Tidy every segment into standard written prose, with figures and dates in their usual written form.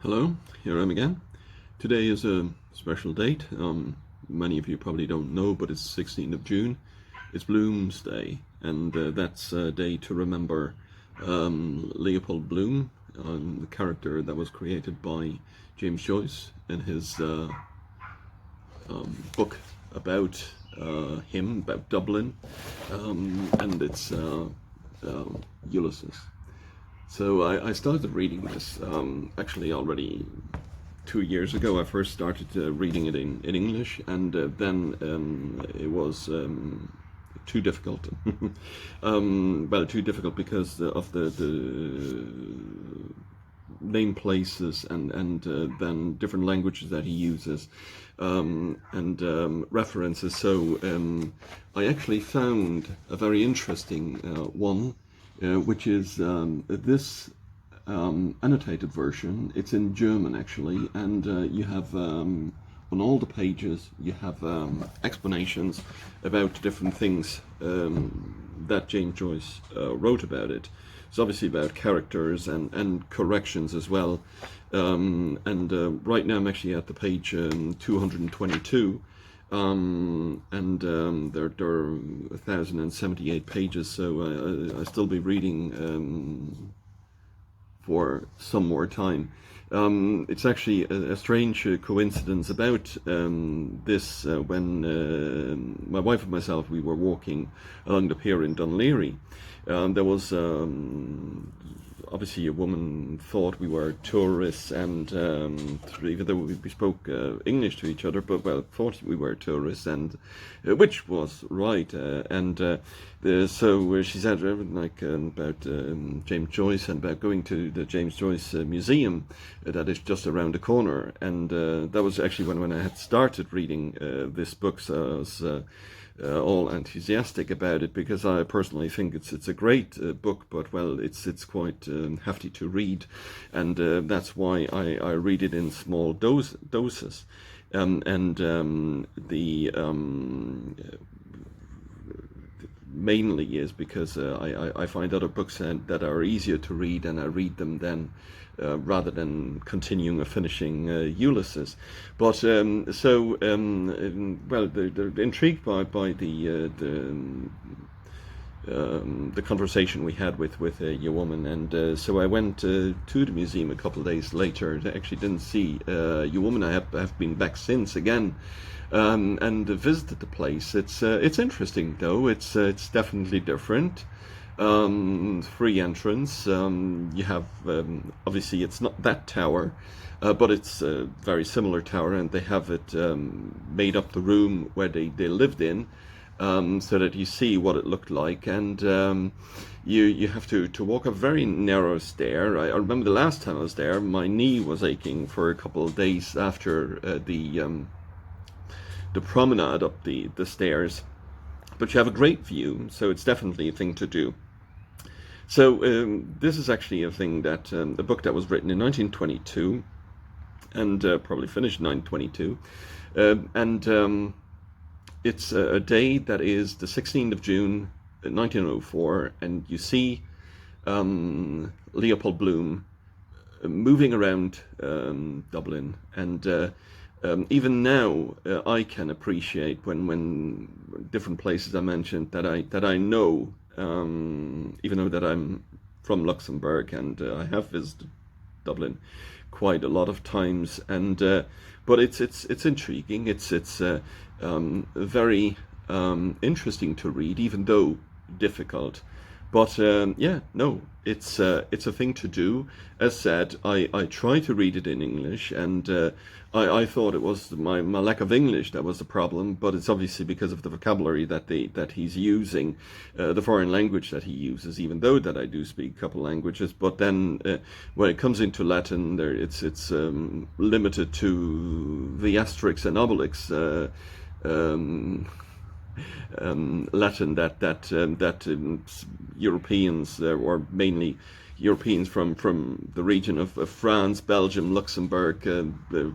Hello, here I am again. Today is a special date. Many of you probably don't know, but it's 16th of June. It's Bloomsday, and that's a day to remember Leopold Bloom, the character that was created by James Joyce in his book about him, about Dublin, and it's Ulysses. So I started reading this actually already 2 years ago. I first started reading it in English, and then it was too difficult. Well, too difficult because of the name places and then different languages that he uses and references. So I actually found a very interesting one, which is this annotated version. It's in German actually, and you have on all the pages you have explanations about different things that James Joyce wrote about it. It's obviously about characters and corrections as well. And right now I'm actually at the page 222. There are 1,078 pages, so I'll still be reading for some more time. It's actually a strange coincidence about this when my wife and myself, we were walking along the pier in Dún Laoghaire. There was obviously a woman thought we were tourists, and even though we spoke English to each other, but well, thought we were tourists, and which was right. So she said like about James Joyce and about going to the James Joyce museum that is just around the corner, and that was actually when I had started reading this book. So I was all enthusiastic about it because I personally think it's a great book, but well, it's quite hefty to read, and that's why I read it in small doses, mainly is because I find other books that are easier to read, and I read them then rather than continuing or finishing Ulysses. But well, they're intrigued by the conversation we had with your woman, and so I went to the museum a couple of days later. I actually didn't see your woman. I have been back since again. And visited the place. It's interesting though. It's definitely different. Free entrance. You have obviously it's not that tower, but it's a very similar tower, and they have it made up the room where they lived in, so that you see what it looked like, and you have to walk a very narrow stair. I remember the last time I was there, my knee was aching for a couple of days after the promenade up the stairs, but you have a great view, so it's definitely a thing to do. So this is actually a thing that a book that was written in 1922 and probably finished in 1922, and it's a day that is the 16th of June 1904, and you see Leopold Bloom moving around Dublin, and even now, I can appreciate when different places I mentioned that I know, even though that I'm from Luxembourg, and I have visited Dublin quite a lot of times, and but it's intriguing. It's very interesting to read, even though difficult. But yeah, no, it's a thing to do. As said, I try to read it in English, and I thought it was my lack of English that was the problem, but it's obviously because of the vocabulary that he's using, the foreign language that he uses. Even though that I do speak a couple languages, but then when it comes into Latin, there it's limited to the Asterix and Obelix. Latin that Europeans or mainly Europeans from the region of France, Belgium, Luxembourg,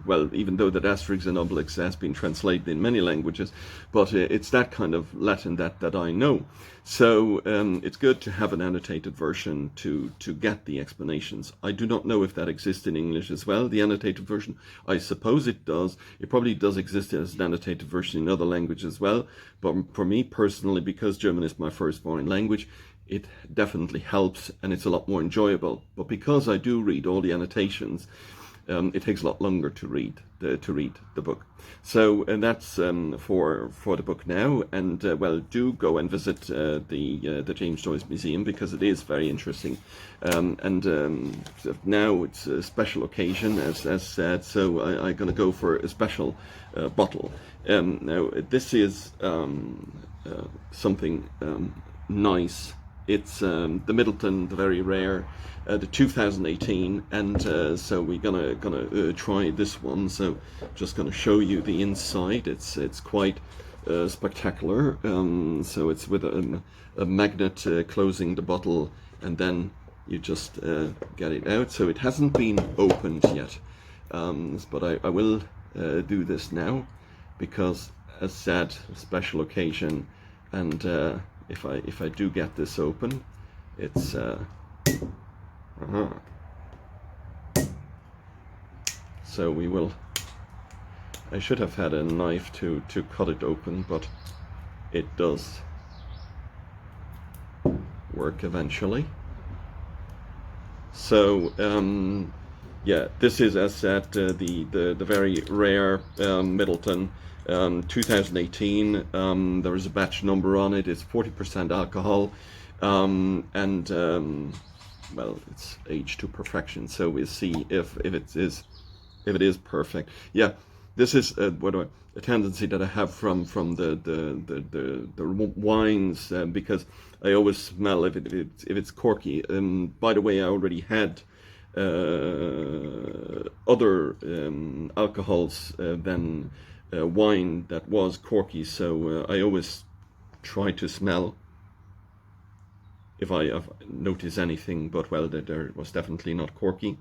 well, even though that Asterix and Obelix has been translated in many languages, but it's that kind of Latin that I know. So it's good to have an annotated version to get the explanations. I do not know if that exists in English as well, the annotated version. I suppose it does. It probably does exist as an annotated version in other languages as well. But for me personally, because German is my first foreign language, it definitely helps and it's a lot more enjoyable. But because I do read all the annotations, it takes a lot longer to read the book. So and that's for the book now. And well, do go and visit the James Joyce Museum, because it is very interesting. Now it's a special occasion, as said. So I'm going to go for a special bottle. Now this is something nice. It's the Middleton, the very rare, the 2018, and so we're gonna try this one. So just gonna show you the inside. It's quite spectacular. So it's with a magnet closing the bottle, and then you just get it out. So it hasn't been opened yet, but I will do this now, because, as said, a special occasion, and if I do get this open, it's so we will. I should have had a knife to cut it open, but it does work eventually. So yeah, this is, as said, the very rare Middleton 2018. There is a batch number on it. It's 40% alcohol, and well, it's aged to perfection. So we'll see if it is perfect. Yeah, this is a tendency that I have from the wines, because I always smell if it's corky. By the way, I already had other alcohols than wine that was corky, so I always try to smell if I notice anything, but well, there was definitely not corky.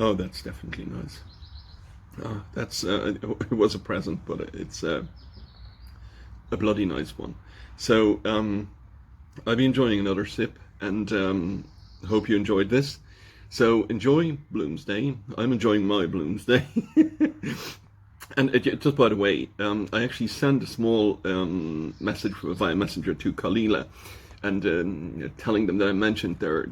Oh, that's definitely nice. That's it was a present, but it's a bloody nice one. So I'll be enjoying another sip, and hope you enjoyed this. So enjoy Bloomsday. I'm enjoying my Bloomsday. And just by the way, I actually sent a small message via Messenger to Kalila, and telling them that I mentioned their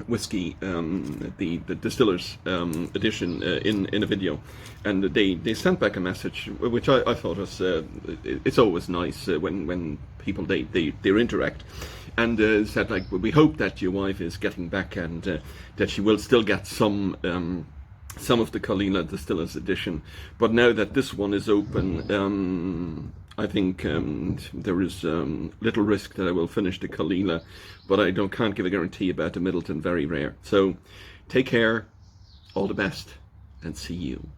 whiskey, the distiller's edition in a video, and they sent back a message which I thought was it's always nice when people they interact, and said, like, we hope that your wife is getting back, and that she will still get some of the Kalila distiller's edition, but now that this one is open, I think there is little risk that I will finish the Kalila, but I can't give a guarantee about the Middleton very rare. So take care, all the best, and see you.